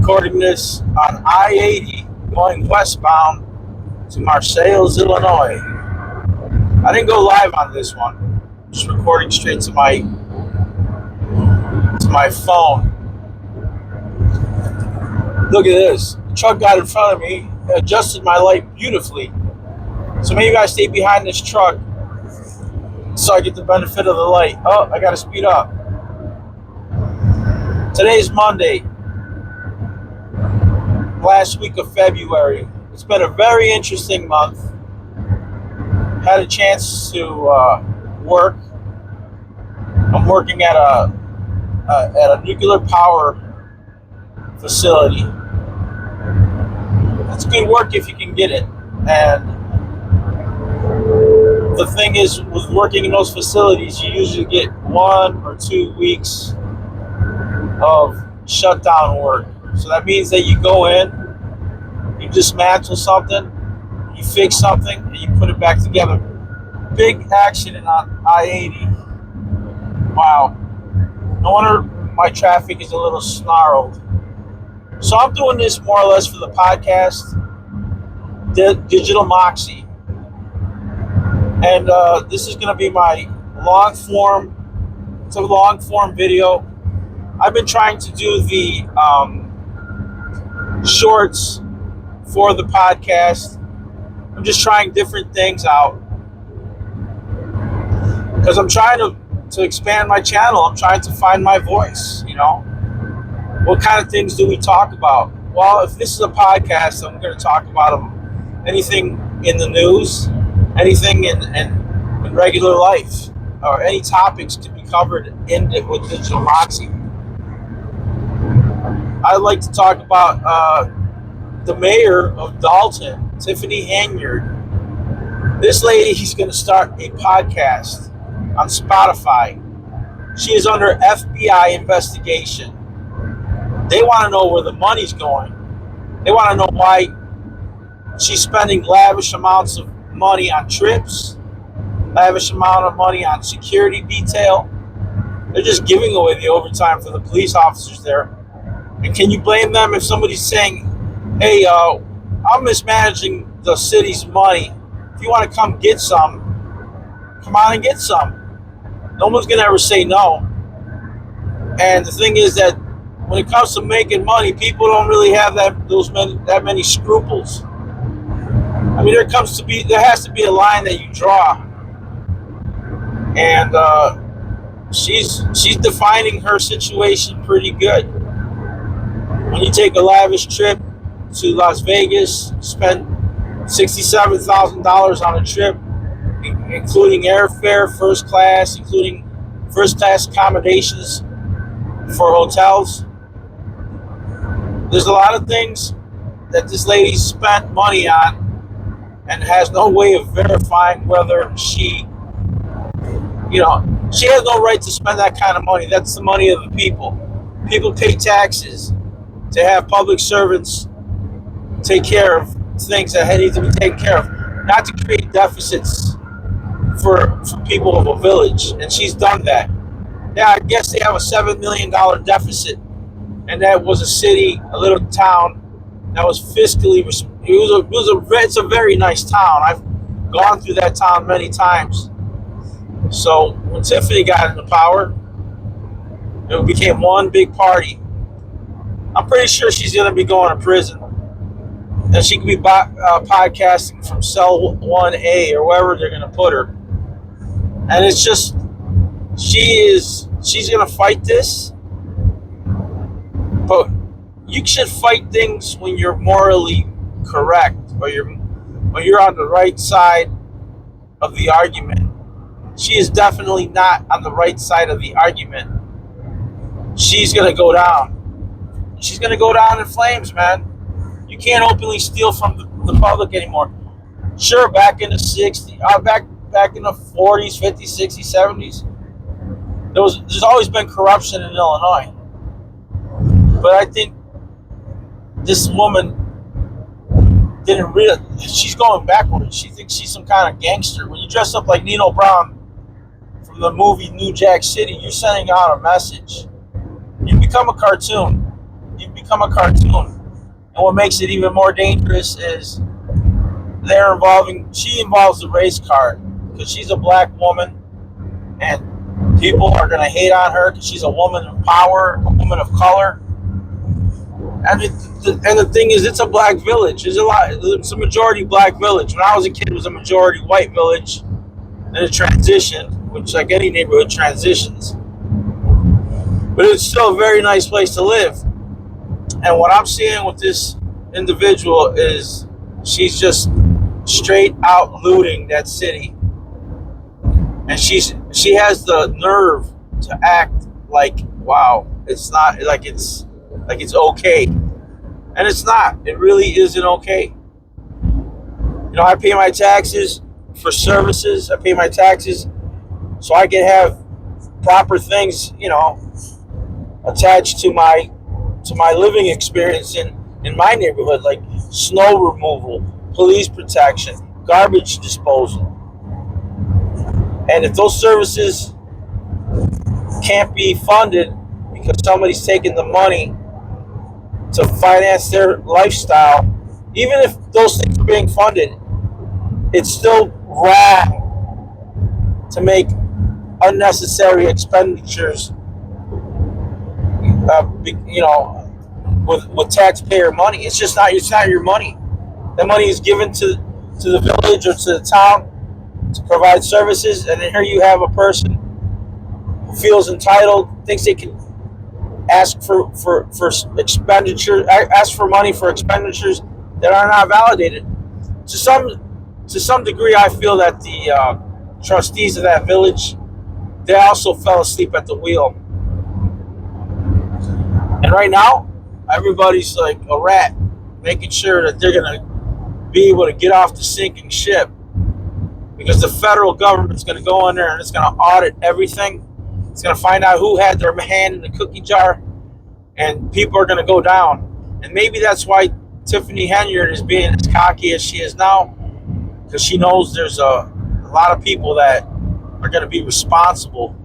recording this on I-80 going westbound to Marseilles, Illinois. I didn't go live on this one. I'm just recording straight to my phone. Look at this. The truck got in front of me, adjusted my light beautifully. So maybe I stay behind this truck so I get the benefit of the light. Oh, I gotta speed up. Today's Monday, last week of February. It's been a very interesting month. Had a chance to work. I'm working at a nuclear power facility. It's good work if you can get it. And the thing is, with working in those facilities, you usually get 1 or 2 weeks of shutdown work. So that means that you go in, you dismantle something, you fix something, and you put it back together. Big accident on I-80. Wow. No wonder my traffic is a little snarled. So I'm doing this more or less for the podcast, Digital Moxie. And this is going to be my long form video. I've been trying to do the shorts for the podcast. I'm just trying different things out because I'm trying to expand my channel. I'm trying to find my voice, What kind of things do we talk about? Well, if this is a podcast, I'm going to talk about anything in the news, anything in regular life, or any topics to be covered with Digital Moxie. I'd like to talk about the mayor of Dalton, Tiffany Henyard. This lady, he's going to start a podcast on Spotify. She is under FBI investigation. They want to know where the money's going. They want to know why she's spending lavish amounts of money on trips, lavish amount of money on security detail. They're just giving away the overtime for the police officers there. And can you blame them if somebody's saying, hey, I'm mismanaging the city's money. If you want to come get some, come on and get some. No one's going to ever say no. And the thing is that when it comes to making money, people don't really have that many scruples. I mean, there has to be a line that you draw. And she's defining her situation pretty good. When you take a lavish trip to Las Vegas, spend $67,000 on a trip, including airfare, first class accommodations for hotels. There's a lot of things that this lady spent money on and has no way of verifying whether she has no right to spend that kind of money. That's the money of the people. People pay taxes to have public servants take care of things that need to be taken care of, not to create deficits for people of a village. And she's done that. Yeah, I guess they have a $7 million deficit, and that was a city, a little town that was fiscally. It's a very nice town. I've gone through that town many times. So when Tiffany got into power, it became one big party. I'm pretty sure she's going to be going to prison. And she could be podcasting from cell 1A or wherever they're going to put her. And it's just, she's going to fight this. But you should fight things when you're morally correct, or when you're on the right side of the argument. She is definitely not on the right side of the argument. She's going to go down. She's going to go down in flames, man. You can't openly steal from the public anymore. Sure, back in the 60s, back in the 40s, 50s, 60s, 70s, there's always been corruption in Illinois. But I think this woman didn't realize, she's going backwards. She thinks she's some kind of gangster. When you dress up like Nino Brown from the movie New Jack City, you're sending out a message. You become a cartoon. You become become a cartoon. And what makes it even more dangerous is she involves the race card because she's a black woman, and people are going to hate on her because she's a woman of power, a woman of color. And the thing is, it's a black village. It's a majority black village. When I was a kid, it was a majority white village. Then it transitioned, which like any neighborhood transitions. But it's still a very nice place to live. And what I'm seeing with this individual is she's just straight out looting that city. And she has the nerve to act like, wow, it's not like it's okay. And it's not. It really isn't okay. I pay my taxes for services. I pay my taxes so I can have proper things, attached to my living experience in my neighborhood, like snow removal, police protection, garbage disposal. And if those services can't be funded because somebody's taking the money to finance their lifestyle, even if those things are being funded, it's still wrong to make unnecessary expenditures, with taxpayer money. It's not your money. That money is given to the village or to the town to provide services, and then here you have a person who feels entitled, thinks they can ask for expenditure, ask for money for expenditures that are not validated. To some degree, I feel that the trustees of that village, they also fell asleep at the wheel. And right now, everybody's like a rat, making sure that they're going to be able to get off the sinking ship, because the federal government's going to go in there and it's going to audit everything. It's going to find out who had their hand in the cookie jar, and people are going to go down. And maybe that's why Tiffany Henyard is being as cocky as she is now, because she knows there's a lot of people that are going to be responsible,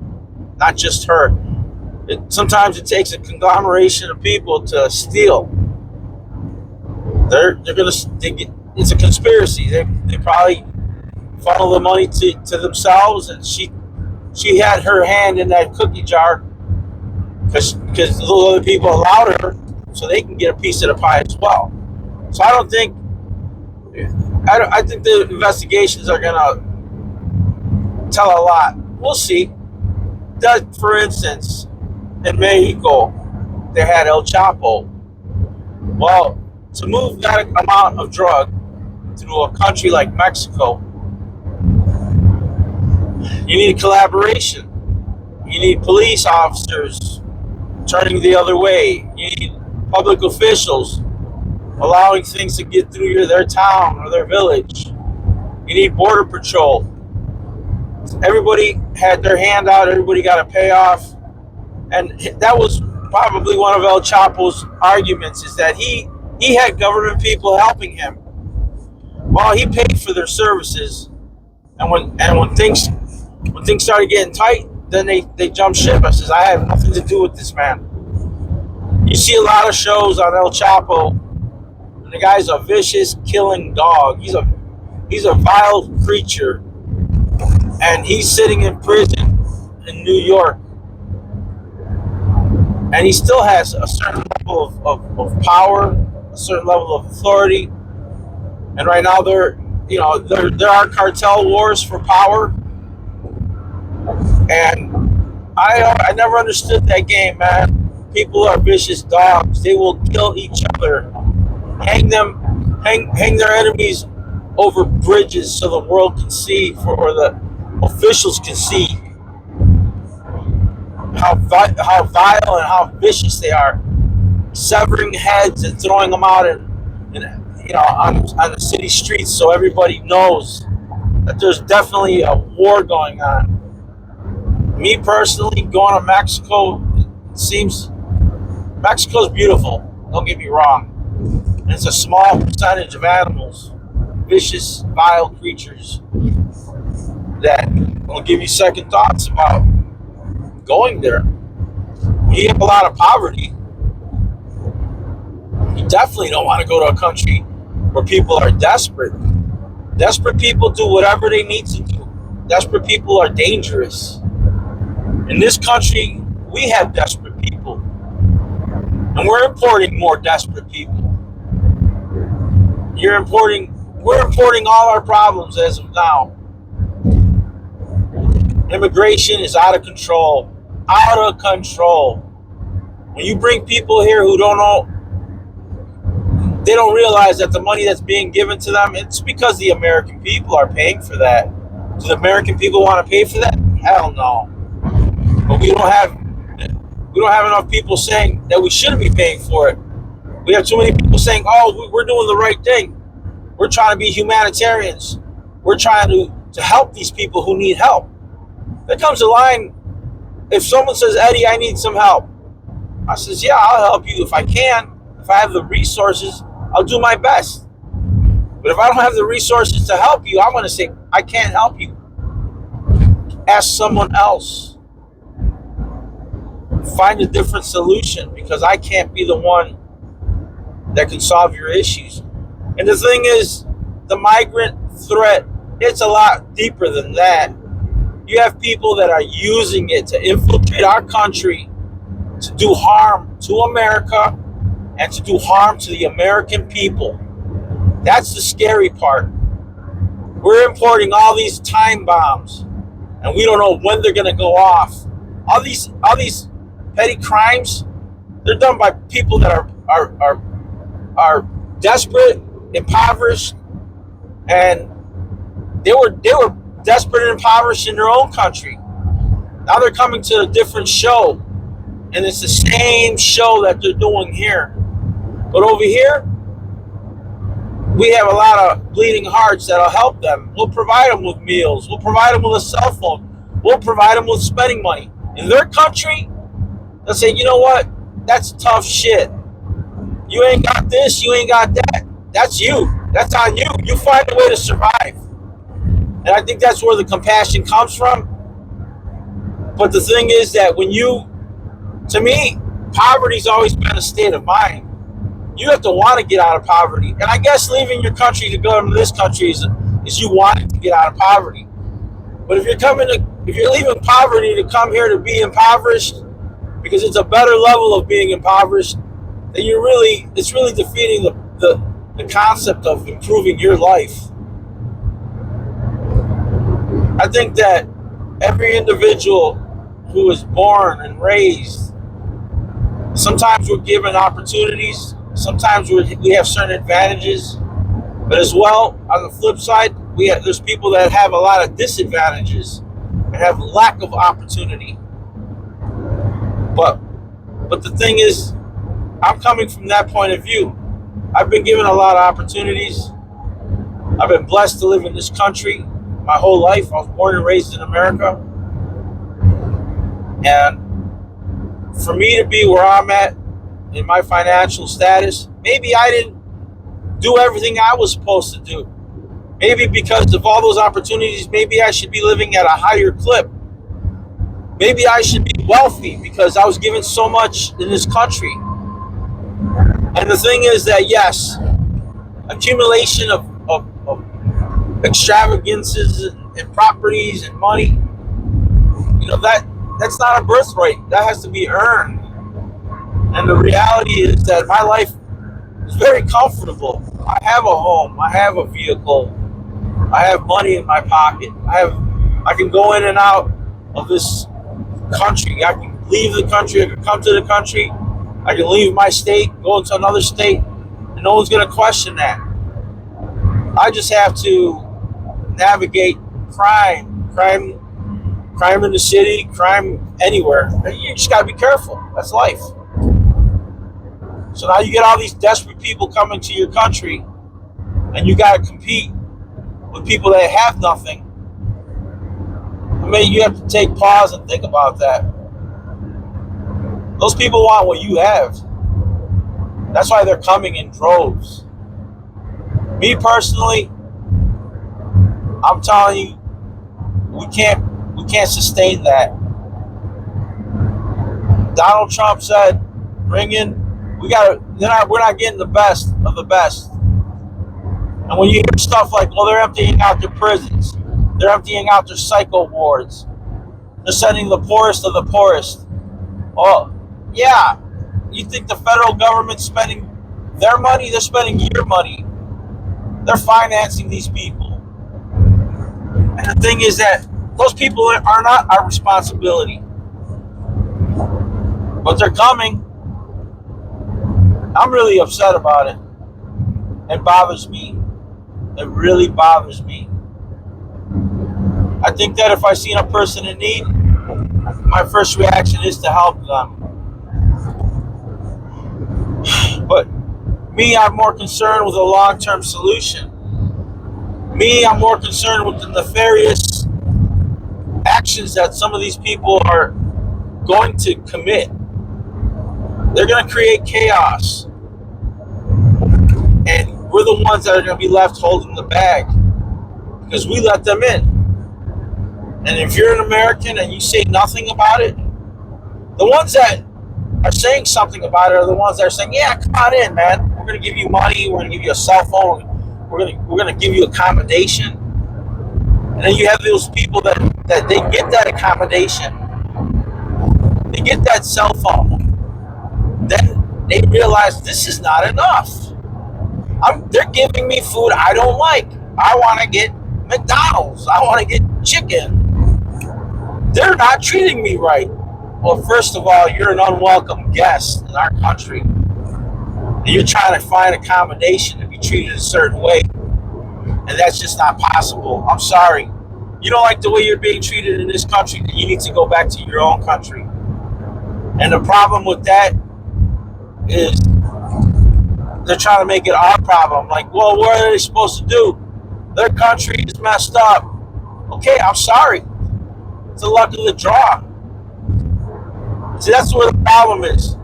not just her. Sometimes it takes a conglomeration of people to steal. It's a conspiracy. They probably funnel the money to themselves, and she had her hand in that cookie jar because those other people allowed her, so they can get a piece of the pie as well. So I think the investigations are gonna tell a lot. We'll see. That, for instance, in Mexico, they had El Chapo. Well, to move that amount of drug through a country like Mexico, you need collaboration. You need police officers turning the other way. You need public officials allowing things to get through their town or their village. You need border patrol. Everybody had their hand out. Everybody got a payoff. And that was probably one of El Chapo's arguments, is that he had government people helping him. Well, he paid for their services, and when things started getting tight, then they jumped ship. I says, I have nothing to do with this man. You see a lot of shows on El Chapo, and the guy's a vicious, killing dog. He's a vile creature, and he's sitting in prison in New York. And he still has a certain level of power, a certain level of authority. And right now there are cartel wars for power. And I never understood that game, man. People are vicious dogs. They will kill each other, hang their enemies over bridges so the world can see, or the officials can see how vile and how vicious they are, severing heads and throwing them out on the city streets, so everybody knows that there's definitely a war going on. Me personally, going to Mexico, Mexico's beautiful. Don't get me wrong. And it's a small percentage of animals, vicious, vile creatures that will give you second thoughts about going there. You have a lot of poverty. You definitely don't want to go to a country where people are desperate. Desperate people do whatever they need to do. Desperate people are dangerous. In this country, we have desperate people, and we're importing more desperate people. We're importing all our problems as of now. Immigration is out of control. Out of control. When you bring people here who don't know, they don't realize that the money that's being given to them, it's because the American people are paying for that. Do the American people want to pay for that? Hell no. But we don't have enough people saying that we shouldn't be paying for it. We have too many people saying, "Oh, we're doing the right thing. We're trying to be humanitarians. We're trying to help these people who need help." There comes a line, if someone says, "Eddie, I need some help," I says, "Yeah, I'll help you if I can. If I have the resources, I'll do my best. But if I don't have the resources to help you, I'm going to say, I can't help you. Ask someone else. Find a different solution, because I can't be the one that can solve your issues." And the thing is, the migrant threat, it's a lot deeper than that. You have people that are using it to infiltrate our country, to do harm to America, and to do harm to the American people. That's the scary part. We're importing all these time bombs, and we don't know when they're going to go off. All these petty crimes, they're done by people that are desperate, impoverished, and they were desperate and impoverished in their own country. Now they're coming to a different show, and it's the same show that they're doing here. But over here, we have a lot of bleeding hearts that'll help them. We'll provide them with meals. We'll provide them with a cell phone. We'll provide them with spending money. In their country, they'll say, "You know what? That's tough shit. You ain't got this. You ain't got that. That's you. That's on you. You find a way to survive." And I think that's where the compassion comes from. But the thing is that to me, poverty's always been a state of mind. You have to want to get out of poverty. And I guess leaving your country to go to this country is you wanting to get out of poverty. But if you're leaving poverty to come here to be impoverished, because it's a better level of being impoverished, then it's really defeating the concept of improving your life. I think that every individual who is born and raised, sometimes we're given opportunities, sometimes we have certain advantages, but as well, on the flip side, there's people that have a lot of disadvantages and have lack of opportunity. But the thing is, I'm coming from that point of view. I've been given a lot of opportunities. I've been blessed to live in this country my whole life. I was born and raised in America. And for me to be where I'm at in my financial status, maybe I didn't do everything I was supposed to do. Maybe because of all those opportunities, maybe I should be living at a higher clip. Maybe I should be wealthy because I was given so much in this country. And the thing is that, yes, accumulation of extravagances and properties and money, that's not a birthright. That has to be earned. And the reality is that my life is very comfortable. I have a home. I have a vehicle. I have money in my pocket. I can go in and out of this country. I can leave the country. I can come to the country. I can leave my state, go into another state, and no one's going to question that. I just have to navigate crime in the city, crime anywhere. You just got to be careful. That's life. So now you get all these desperate people coming to your country, and you got to compete with people that have nothing. I mean, you have to take pause and think about that. Those people want what you have. That's why they're coming in droves. Me personally, I'm telling you, we can't sustain that. Donald Trump said, bring in We're not getting the best of the best. And when you hear stuff like, well, they're emptying out their prisons, they're emptying out their psycho wards, they're sending the poorest of the poorest. Well, yeah, you think the federal government's spending their money? They're spending your money. They're financing these people. And the thing is that those people are not our responsibility. But they're coming. I'm really upset about it. It bothers me. It really bothers me. I think that if I see a person in need, my first reaction is to help them. But me, I'm more concerned with a long-term solution. Me, I'm more concerned with the nefarious actions that some of these people are going to commit. They're going to create chaos. And we're the ones that are going to be left holding the bag because we let them in. And if you're an American and you say nothing about it, the ones that are saying something about it are the ones that are saying, yeah, come on in, man. We're going to give you money. We're going to give you a cell phone. We're going to give you accommodation. And then you have those people that they get that accommodation. They get that cell phone. Then they realize this is not enough. They're giving me food I don't like. I want to get McDonald's. I want to get chicken. They're not treating me right. Well, first of all, you're an unwelcome guest in our country. And you're trying to find accommodation to be treated a certain way. And that's just not possible. I'm sorry. You don't like the way you're being treated in this country, then you need to go back to your own country. And the problem with that is they're trying to make it our problem. Like, well, what are they supposed to do? Their country is messed up. Okay, I'm sorry. It's the luck of the draw. See, that's where the problem is.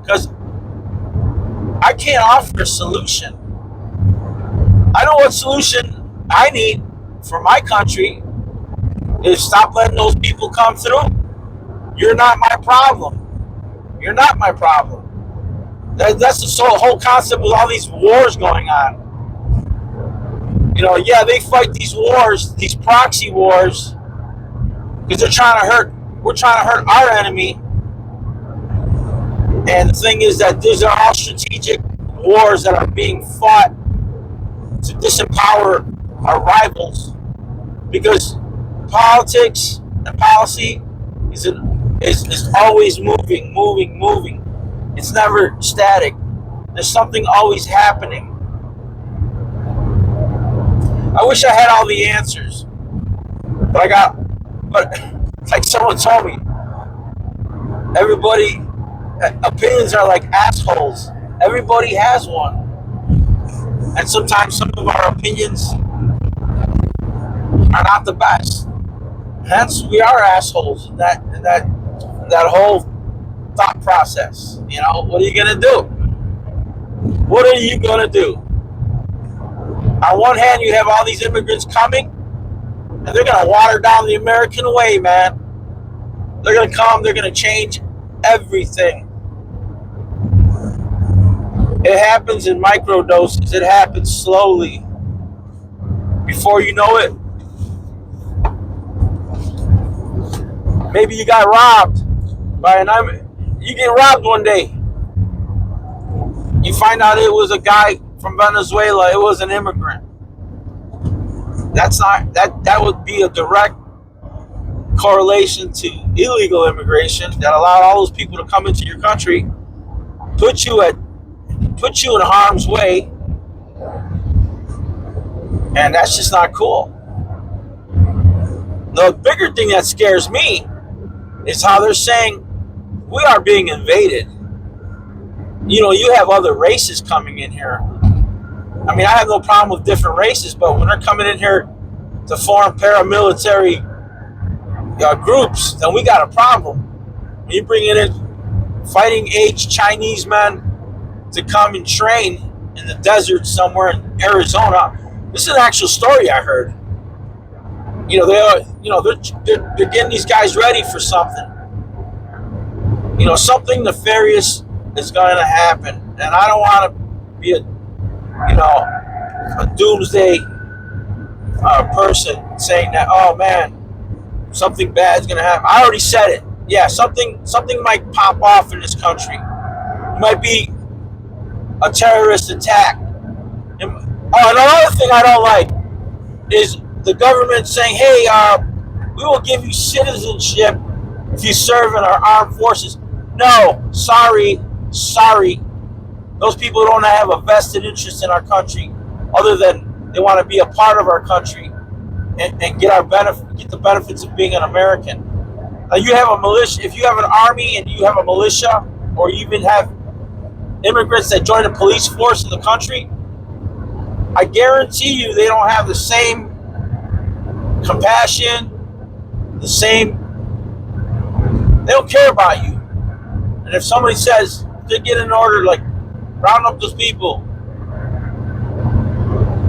Because I can't offer a solution. I know what solution I need for my country is stop letting those people come through. You're not my problem. You're not my problem. That's the whole concept with all these wars going on. You know, yeah, they fight these wars, these proxy wars, because we're trying to hurt our enemy. And the thing is that these are all strategic wars that are being fought to disempower our rivals, because politics and policy is always moving. It's never static. There's something always happening. I wish I had all the answers, but like someone told me, everybody opinions are like assholes. Everybody has one, and sometimes some of our opinions are not the best. Hence, we are assholes in that whole thought process. You know, what are you gonna do? What are you gonna do? On one hand, you have all these immigrants coming, and they're gonna water down the American way, man. They're gonna come. They're gonna change everything. It happens in micro doses. It happens slowly. Before you know it, maybe you got robbed by you get robbed one day. You find out it was a guy from Venezuela. It was an immigrant. That would be a direct correlation to illegal immigration that allowed all those people to come into your country, put you in harm's way, and that's just not cool. The bigger thing that scares me is how they're saying we are being invaded. You know, you have other races coming in here. I mean, I have no problem with different races, but when they're coming in here to form paramilitary groups, then we got a problem. When you bring in fighting age Chinese men to come and train in the desert somewhere in Arizona, this is an actual story I heard. You know, they're getting these guys ready for something. You know, something nefarious is going to happen. And I don't want to be a doomsday person saying that, oh man, something bad is going to happen. I already said it. Yeah, something might pop off in this country. It might be a terrorist attack. And another thing I don't like is the government saying, hey, we will give you citizenship if you serve in our armed forces. No, sorry. Those people don't have a vested interest in our country other than they want to be a part of our country and get the benefits of being an American. Now you have a militia, if you have an army and you have a militia, or you even have immigrants that join the police force in the country, I guarantee you they don't have the same compassion, they don't care about you. And if somebody says they get an order like round up those people,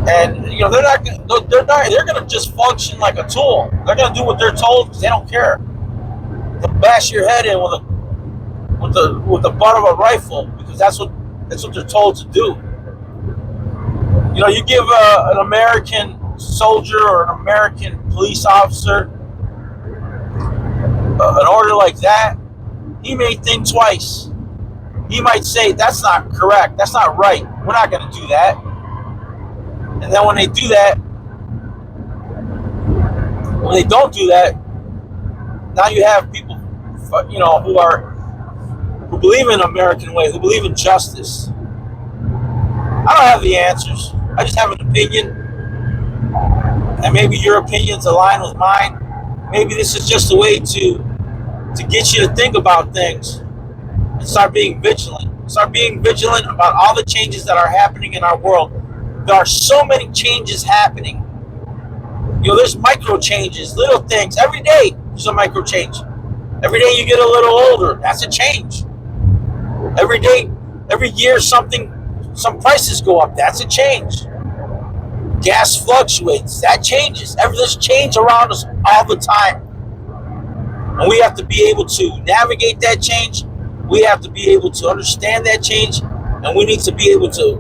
and they're gonna just function like a tool. They're gonna do what they're told because they don't care. They'll bash your head in with the butt of a rifle because that's what they're told to do. You give an American soldier or an American police officer an order like that, he may think twice. He might say, that's not correct, that's not right, we're not going to do that. And then when they don't do that, now you have people, who believe in the American way, who believe in justice. I don't have the answers. I just have an opinion, and maybe your opinions align with mine. Maybe this is just a way to get you to think about things and start being vigilant. Start being vigilant about all the changes that are happening in our world. There are so many changes happening. There's micro changes, little things. Every day there's a micro change. Every day you get a little older, that's a change. Every day, every year some prices go up, that's a change. Gas fluctuates, that changes. There's change around us all the time. And we have to be able to navigate that change. We have to be able to understand that change. And we need to be able to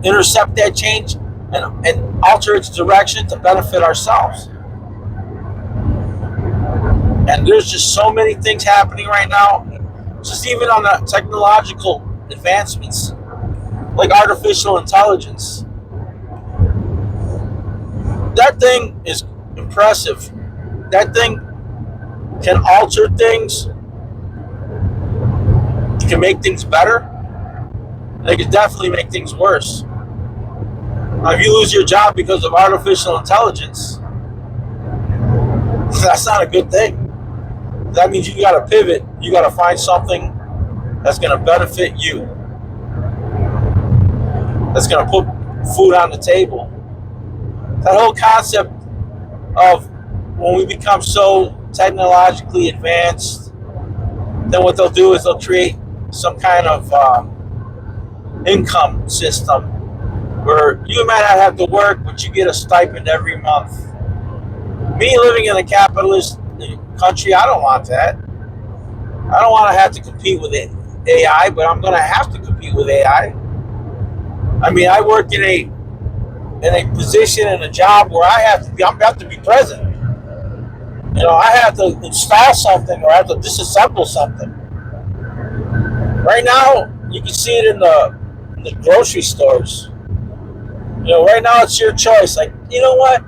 intercept that change and alter its direction to benefit ourselves. And there's just so many things happening right now, just even on the technological advancements, like artificial intelligence. That thing is impressive. That thing can alter things. It can make things better. It can definitely make things worse. Now, if you lose your job because of artificial intelligence, that's not a good thing. That means you got to pivot. You got to find something that's going to benefit you. That's going to put food on the table. That whole concept of when we become so technologically advanced, then what they'll do is they'll create some kind of income system where you might not have to work, but you get a stipend every month. Me living in a capitalist country, I don't want that. I don't want to have to compete with AI, but I'm going to have to compete with AI. I mean, I work in a position, in a job where I have to be present. I have to install something or I have to disassemble something. Right now, you can see it in the grocery stores. Right now it's your choice. Like, you know what?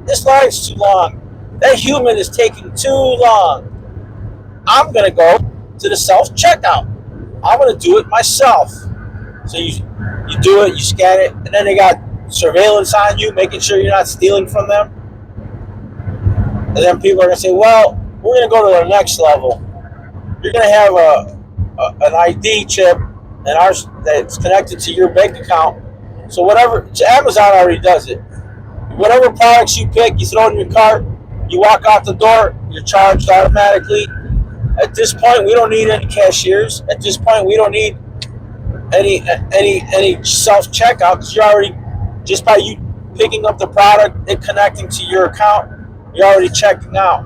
This line's too long. That human is taking too long. I'm going to go to the self-checkout. I'm going to do it myself. So you do it, you scan it, and then they got surveillance on you, making sure you're not stealing from them. And then people are going to say, well, we're going to go to the next level. You're going to have an ID chip that's connected to your bank account. So Amazon already does it. Whatever products you pick, you throw it in your cart, you walk out the door, you're charged automatically. At this point, we don't need any cashiers. At this point, we don't need any self-checkout because you're already, just by you picking up the product and connecting to your account, you're already checking out.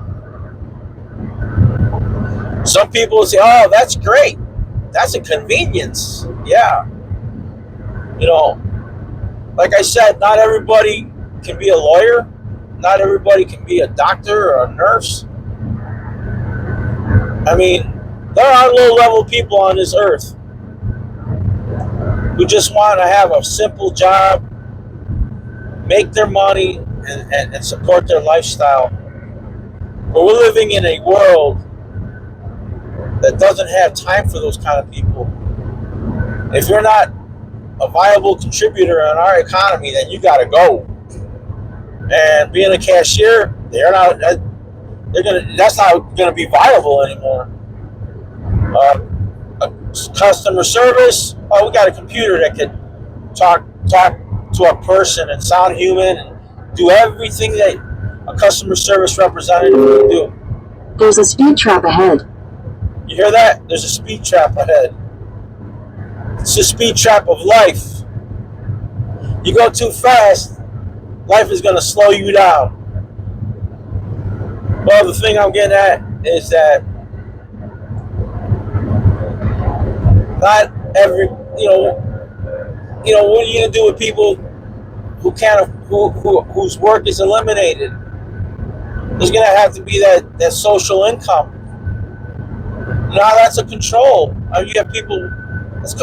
Some people will say, oh, that's great. That's a convenience. Yeah. You know, like I said, not everybody can be a lawyer. Not everybody can be a doctor or a nurse. I mean, there are low-level people on this earth who just want to have a simple job, make their money, and support their lifestyle. But we're living in a world that doesn't have time for those kind of people. If you're not a viable contributor in our economy, then you got to go. And being a cashier, that's not gonna be viable anymore. Customer service, oh, we got a computer that can talk to a person and sound human and do everything that a customer service representative can do. There's a speed trap ahead. You hear that? There's a speed trap ahead. It's the speed trap of life. You go too fast, life is going to slow you down. Well, the thing I'm getting at is that not every, what are you going to do with people whose work is eliminated? There's going to have to be that social income. Now that's a control. You have people. It's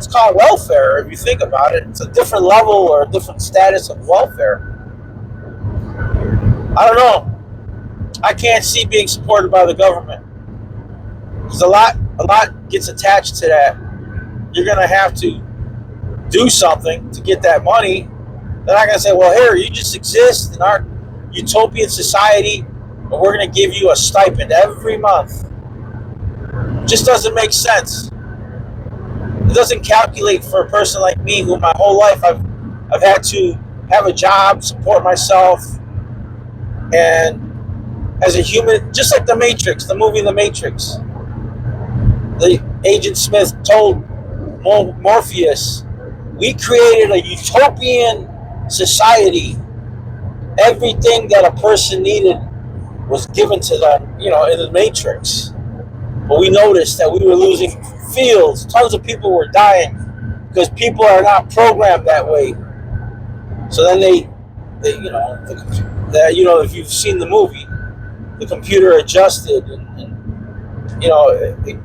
called welfare. If you think about it, it's a different level or a different status of welfare. I don't know. I can't see being supported by the government because a lot gets attached to that. You're gonna have to do something to get that money. They're not gonna say, "Well, here, you just exist in our utopian society, and we're gonna give you a stipend every month." It just doesn't make sense. It doesn't calculate for a person like me, who my whole life I've had to have a job, support myself, and as a human, just like the Matrix, the movie The Matrix. The Agent Smith told Morpheus, we created a utopian society. Everything that a person needed was given to them, in the Matrix. But we noticed that we were losing fields. Tons of people were dying because people are not programmed that way. So then if you've seen the movie, the computer adjusted and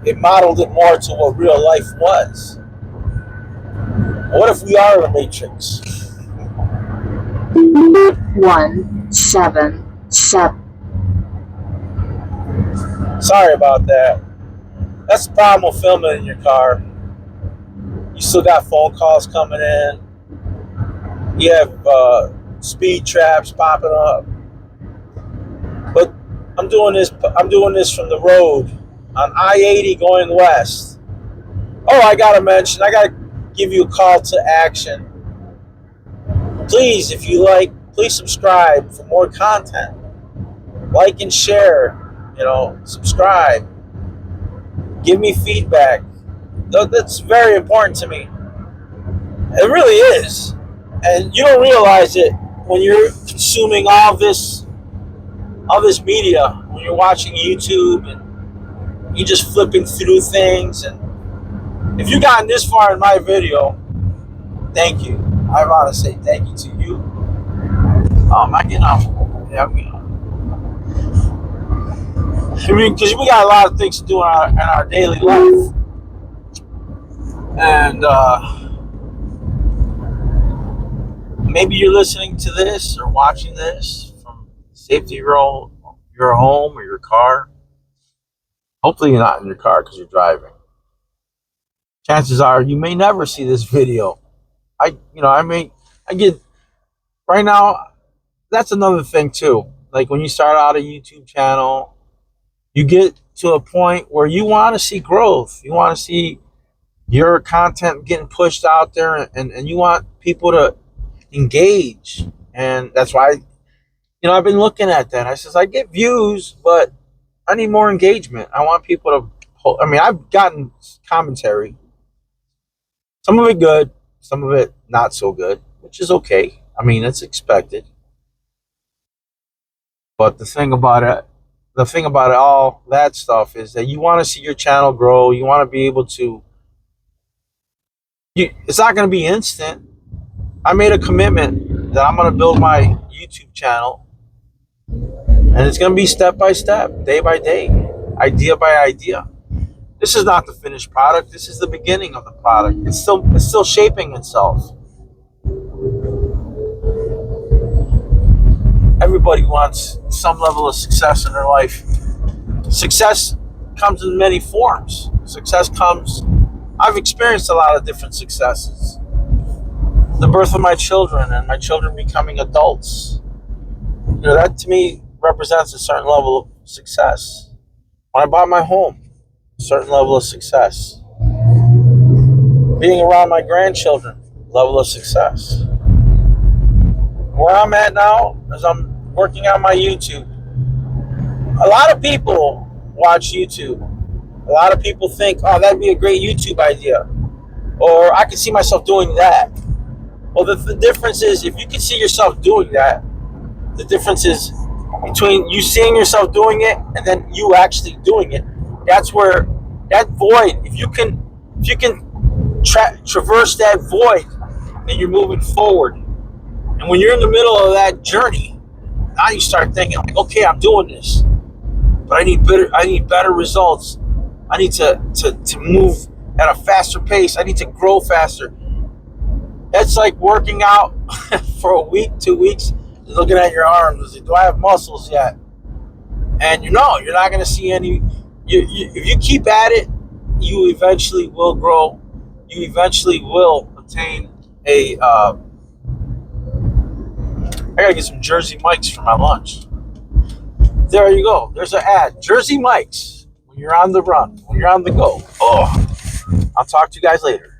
it modeled it more to what real life was. What if we are a Matrix? 177. Sorry about that. That's the problem with filming in your car. You still got phone calls coming in. You have speed traps popping up. But I'm doing this from the road on I-80 going west. Oh, I gotta give you a call to action. Please, if you like, please subscribe for more content. Like and share, subscribe. Give me feedback. That's very important to me. It really is. And you don't realize it when you're consuming all this media, when you're watching YouTube and you're just flipping through things. And if you've gotten this far in my video, thank you. I want to say thank you to you. Am I getting off? Yeah, I'm getting off. I mean, because we got a lot of things to do in our daily life. And maybe you're listening to this or watching this from the safety of your home or your car. Hopefully you're not in your car because you're driving. Chances are you may never see this video. I get right now. That's another thing too. Like when you start out a YouTube channel, you get to a point where you want to see growth. You want to see your content getting pushed out there, and you want people to engage. And that's why, I've been looking at that. I says, I get views, but I need more engagement. I want people to, I've gotten commentary. Some of it good, some of it not so good, which is okay. It's expected. But the thing about all that stuff is that you want to see your channel grow. You want to be able to It's not going to be instant. I made a commitment that I'm going to build my YouTube channel, and it's going to be step by step, day by day, idea by idea. This is not the finished product. This is the beginning of the product. It's still shaping itself. Everybody wants some level of success in their life. Success comes in many forms. I've experienced a lot of different successes. The birth of my children and my children becoming adults. That to me represents a certain level of success. When I bought my home, a certain level of success. Being around my grandchildren, level of success. Where I'm at now, as I'm working on my YouTube, a lot of people watch YouTube. A lot of people think, oh, that'd be a great YouTube idea. Or I could see myself doing that. Well, the difference is, if you can see yourself doing that, the difference is between you seeing yourself doing it and then you actually doing it. That's where that void, if you can traverse that void, then you're moving forward. And when you're in the middle of that journey, now you start thinking, like, okay, I'm doing this, but I need better results. I need to move at a faster pace. I need to grow faster. That's like working out for a week, 2 weeks, looking at your arms. Do I have muscles yet? And you're not going to see any. If you keep at it, you eventually will grow. You eventually will obtain a. I gotta get some Jersey Mike's for my lunch. There you go. There's an ad. Jersey Mike's. When you're on the run, when you're on the go. Oh, I'll talk to you guys later.